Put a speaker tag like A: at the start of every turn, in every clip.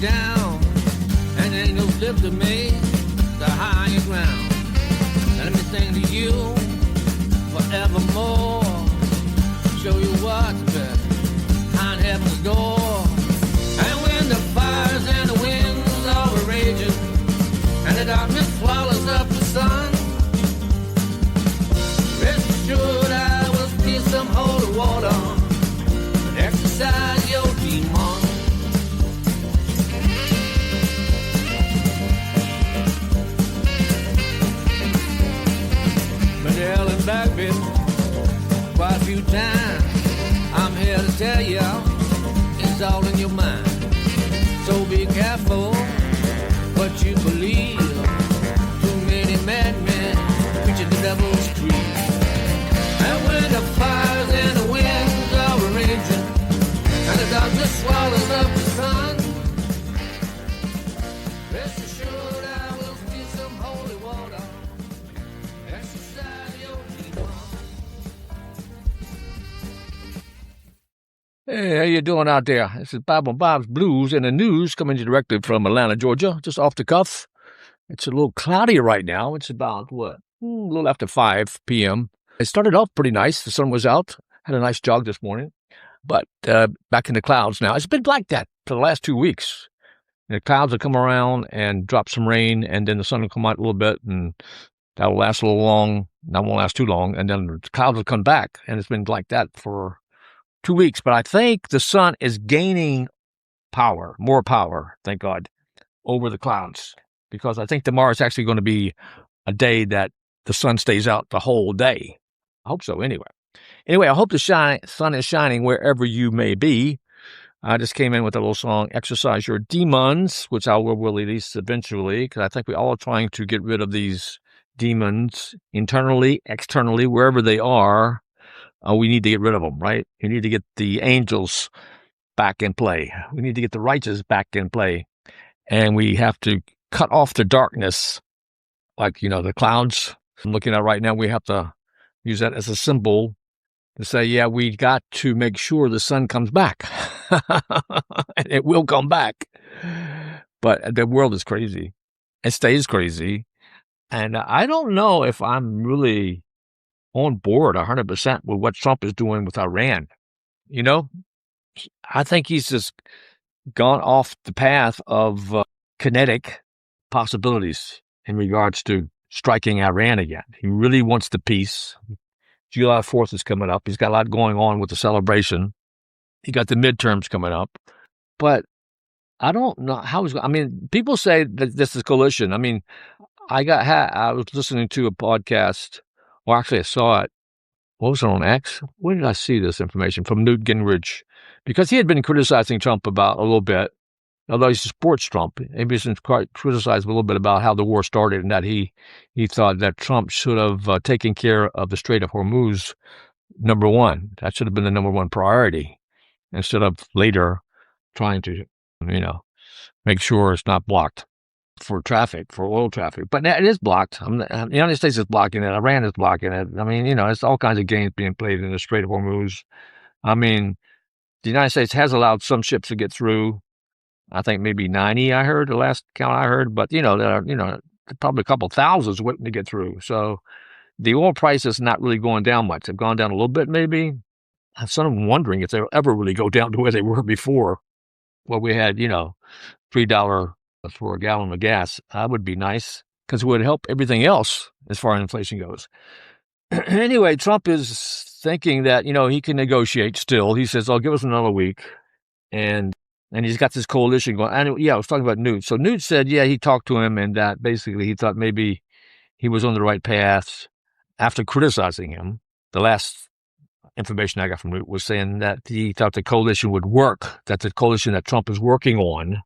A: down, and ain't no slip to me, the higher ground. Let me sing to you forevermore, show you what's behind heaven's door. And when the fires and the winds are raging, and the darkness swallows up the sun, rest assured I will steal some holy water and exercise your demon. Been hell and back, baby, quite a few times. I'm here to tell you, it's all in your mind. So be careful what you believe. Too many madmen preaching the devil's creed. And when the fires and the winds are raging, and the darkness swallows up the sun, rest assured I will steal some holy water, exercise your demon. Hey, how you doing out there? This is Bob on Bob's Blues and the news coming to you directly from Atlanta, Georgia, just off the cuff. It's a little cloudy right now. It's about, a little after 5 p.m. It started off pretty nice. The sun was out. Had a nice jog this morning. But back in the clouds now. It's been like that for the last 2 weeks. The clouds will come around and drop some rain, and then the sun will come out a little bit, and that'll last a little long. That won't last too long. And then the clouds will come back, and it's been like that for 2 weeks. But I think the sun is gaining power, more power, thank God, over the clouds. Because I think tomorrow is actually going to be a day that the sun stays out the whole day. I hope so, anyway. Anyway, I hope the sun is shining wherever you may be. I just came in with a little song, Exercise Your Demons, which I will release eventually, because I think we're all trying to get rid of these demons internally, externally, wherever they are. We need to get rid of them, right? You need to get the angels back in play. We need to get the righteous back in play. And we have to cut off the darkness, like, the clouds I'm looking at right now. We have to use that as a symbol to say, yeah, we got to make sure the sun comes back. And it will come back. But the world is crazy. It stays crazy. And I don't know if I'm really on board 100% with what Trump is doing with Iran. I think he's just gone off the path of kinetic possibilities in regards to striking Iran again. He really wants the peace. July 4th is coming up. He's got a lot going on with the celebration. He got the midterms coming up. But I don't know how he's going. People say that this is coalition. I was listening to a podcast. Well, actually, I saw it. What was it on X? Where did I see this information? From Newt Gingrich. Because he had been criticizing Trump about a little bit, although he supports Trump. He's been criticized a little bit about how the war started, and that he thought that Trump should have taken care of the Strait of Hormuz, number one. That should have been the number one priority, instead of later trying to, make sure it's not blocked for traffic, for oil traffic. But it is blocked. The United States is blocking it. Iran is blocking it. It's all kinds of games being played in the Strait of Hormuz. The United States has allowed some ships to get through. I think maybe 90, I heard, the last count I heard. But, there are, probably a couple thousands waiting to get through. So the oil price is not really going down much. They've gone down a little bit, maybe. I'm sort of wondering if they'll ever really go down to where they were before. Well, we had, $3 for a gallon of gas. That would be nice, because it would help everything else as far as inflation goes. Anyway, Trump is thinking that, he can negotiate still. He says, give us another week. And he's got this coalition going. And I was talking about Newt. So Newt said, he talked to him, and that basically he thought maybe he was on the right path after criticizing him. The last information I got from Newt was saying that he thought the coalition would work, that the coalition that Trump is working on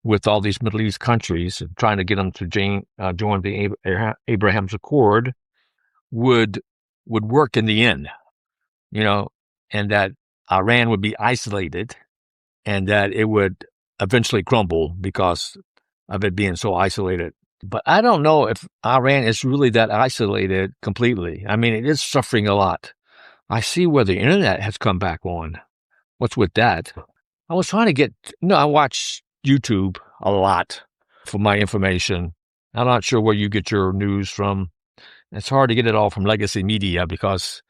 A: with all these Middle East countries, trying to get them to join the Abraham's Accord, would work in the end, and that Iran would be isolated, and that it would eventually crumble because of it being so isolated. But I don't know if Iran is really that isolated completely. It is suffering a lot. I see where the internet has come back on. What's with that? I was trying to I watch YouTube a lot for my information. I'm not sure where you get your news from. It's hard to get it all from legacy media because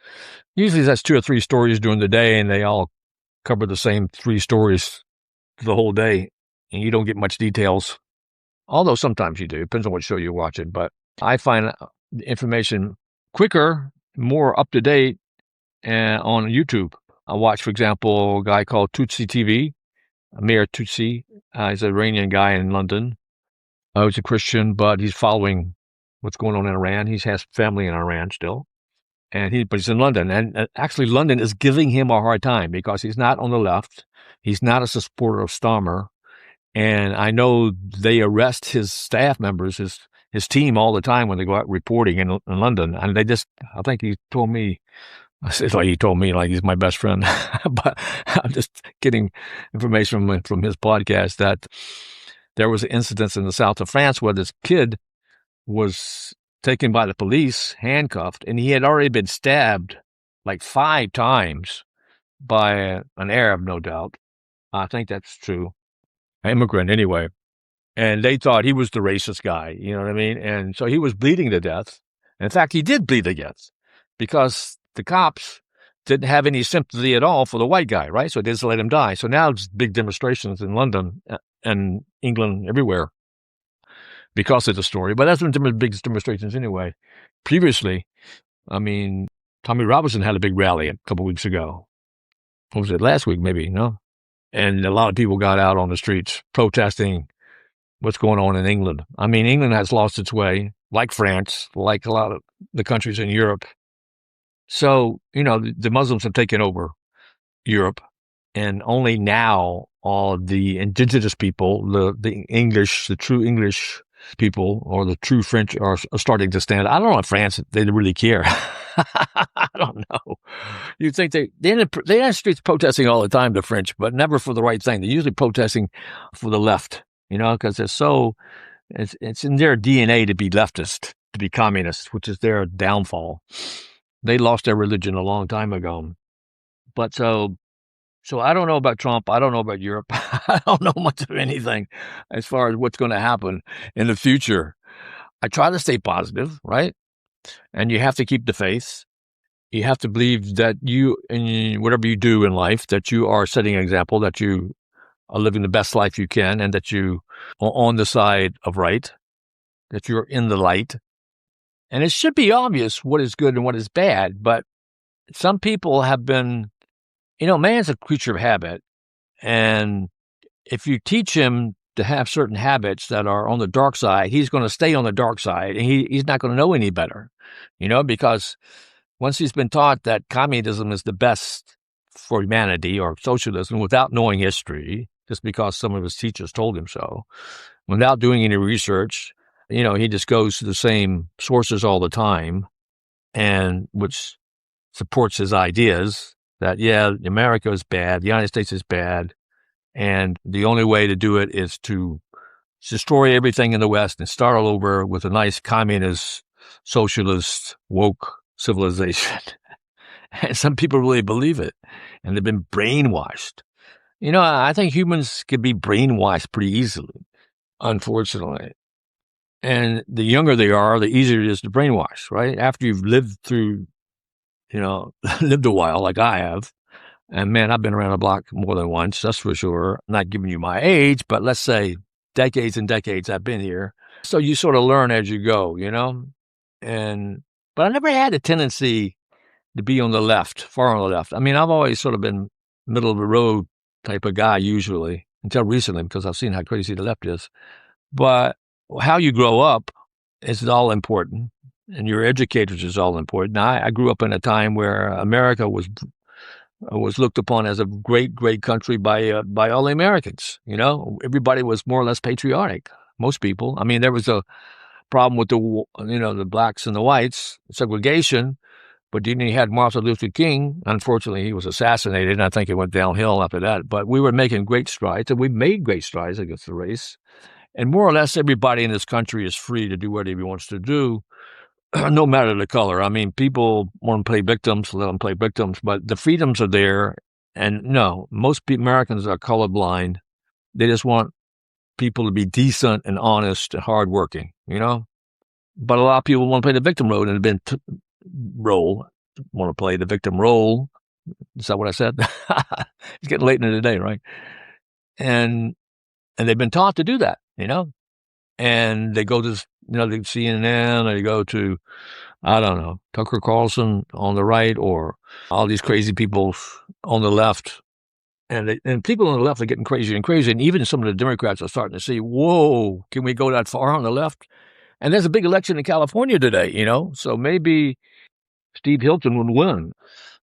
A: usually that's 2 or 3 stories during the day, and they all cover the same 3 stories the whole day, and you don't get much details. Although sometimes you do. Depends on what show you're watching. But I find the information quicker, more up to date on YouTube. I watch, for example, a guy called Tutsi TV, Amir Tutsi. He's an Iranian guy in London. He's a Christian, but he's following what's going on in Iran. He has family in Iran still. But he's in London. And actually, London is giving him a hard time because he's not on the left. He's not a supporter of Starmer. And I know they arrest his staff members, his team all the time when they go out reporting in London. And I think he told me, it's like he told me like he's my best friend, but I'm just getting information from his podcast that there was incidents in the south of France where this kid was taken by the police, handcuffed, and he had already been stabbed like 5 times by an Arab, no doubt. I think that's true. An immigrant anyway. And they thought he was the racist guy, you know what I mean? And so he was bleeding to death. In fact, he did bleed to death because the cops didn't have any sympathy at all for the white guy, right? So they just let him die. So now it's big demonstrations in London and England, everywhere because of the story. But that's been big demonstrations anyway. Previously, I mean, Tommy Robinson had a big rally a couple weeks ago. What was it, last week maybe, no? And a lot of people got out on the streets protesting what's going on in England. I mean, England has lost its way, like France, like a lot of the countries in Europe. So, the Muslims have taken over Europe, and only now all the indigenous people, the English, the true English people, or the true French are starting to stand. I don't know if France, they really care. I don't know. You'd think they're in the streets protesting all the time, the French, but never for the right thing. They're usually protesting for the left, because it's in their DNA to be leftist, to be communist, which is their downfall. They lost their religion a long time ago. But so I don't know about Trump. I don't know about Europe. I don't know much of anything as far as what's going to happen in the future. I try to stay positive, right? And you have to keep the faith. You have to believe that you, in whatever you do in life, that you are setting an example, that you are living the best life you can, and that you are on the side of right, that you're in the light. And it should be obvious what is good and what is bad, but some people have been, man's a creature of habit. And if you teach him to have certain habits that are on the dark side, he's going to stay on the dark side, and he's not going to know any better, because once he's been taught that communism is the best for humanity, or socialism, without knowing history, just because some of his teachers told him so, without doing any research, he just goes to the same sources all the time, and which supports his ideas that, America is bad, the United States is bad, and the only way to do it is to destroy everything in the West and start all over with a nice communist, socialist, woke civilization. And some people really believe it, and they've been brainwashed. I think humans can be brainwashed pretty easily, unfortunately. And the younger they are, the easier it is to brainwash, right? After you've lived through, lived a while like I have. And man, I've been around the block more than once, that's for sure. I'm not giving you my age, but let's say decades and decades I've been here. So you sort of learn as you go, but I never had a tendency to be on the left, far on the left. I mean, I've always sort of been middle of the road type of guy usually, until recently, because I've seen how crazy the left is. But how you grow up is all important, and your educators is all important. Now, I grew up in a time where America was looked upon as a great, great country by all the Americans. Everybody was more or less patriotic. Most people. I mean, there was a problem with the blacks and the whites, segregation. But then you had Martin Luther King. Unfortunately, he was assassinated, and I think it went downhill after that. But we were making great strides, and we made great strides against the race. And more or less, everybody in this country is free to do whatever he wants to do, no matter the color. I mean, people want to play victims, let them play victims, but the freedoms are there. And no, most Americans are colorblind. They just want people to be decent and honest and hardworking, But a lot of people want to play the victim role and want to play the victim role. Is that what I said? It's getting late in the day, right? And they've been taught to do that, And they go to, the CNN, or they go to, I don't know, Tucker Carlson on the right, or all these crazy people on the left. And people on the left are getting crazier and crazier. And even some of the Democrats are starting to see, whoa, can we go that far on the left? And there's a big election in California today, So maybe Steve Hilton would win.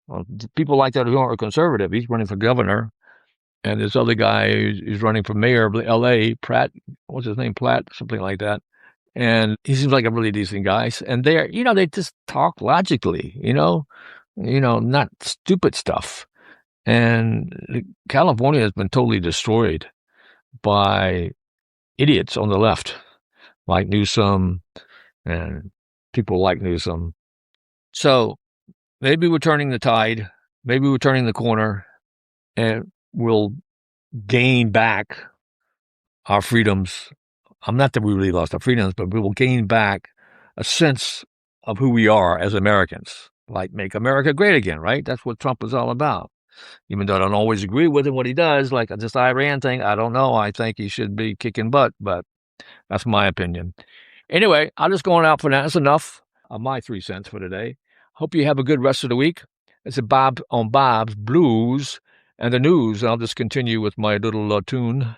A: Well, people like that who are conservative. He's running for governor. And this other guy is running for mayor of L.A., Pratt, what's his name, Platt, something like that. And he seems like a really decent guy. And they just talk logically, not stupid stuff. And California has been totally destroyed by idiots on the left, like Newsom and people like Newsom. So maybe we're turning the tide. Maybe we're turning the corner, and we'll gain back our freedoms. Not that we really lost our freedoms, but we will gain back a sense of who we are as Americans. Like, make America great again, right? That's what Trump is all about. Even though I don't always agree with him, what he does, like this Iran thing, I don't know. I think he should be kicking butt, but that's my opinion. Anyway, I'm just going out for now. That's enough of my 3 cents for today. Hope you have a good rest of the week. It's Bob on Bob's Blues and the News. I'll just continue with my little tune.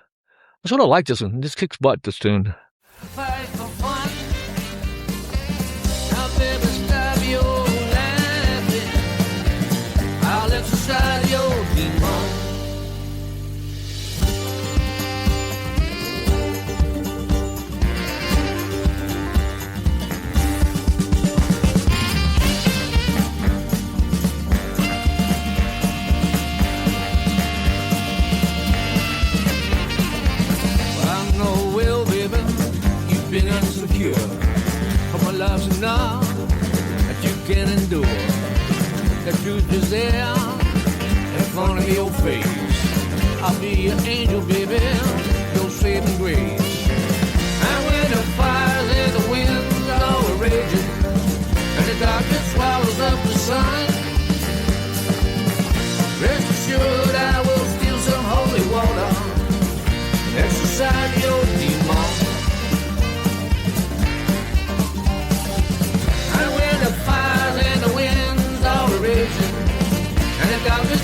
A: I sort of like this one. This kicks butt, this tune. Fight for fun. I'll never stop your laughing. I'll exercise your demon. My love's enough that you can endure. The truth is there in front of your face. I'll be your angel, baby, your saving grace. And when the fires and the winds are raging and the darkness swallows up the sun, rest assured I will steal some holy water and exercise your demon.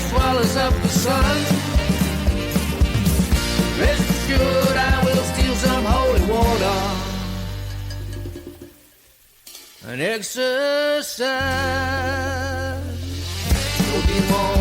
A: Swallows up the sun. Rest assured I will steal some holy water and exercise your demon.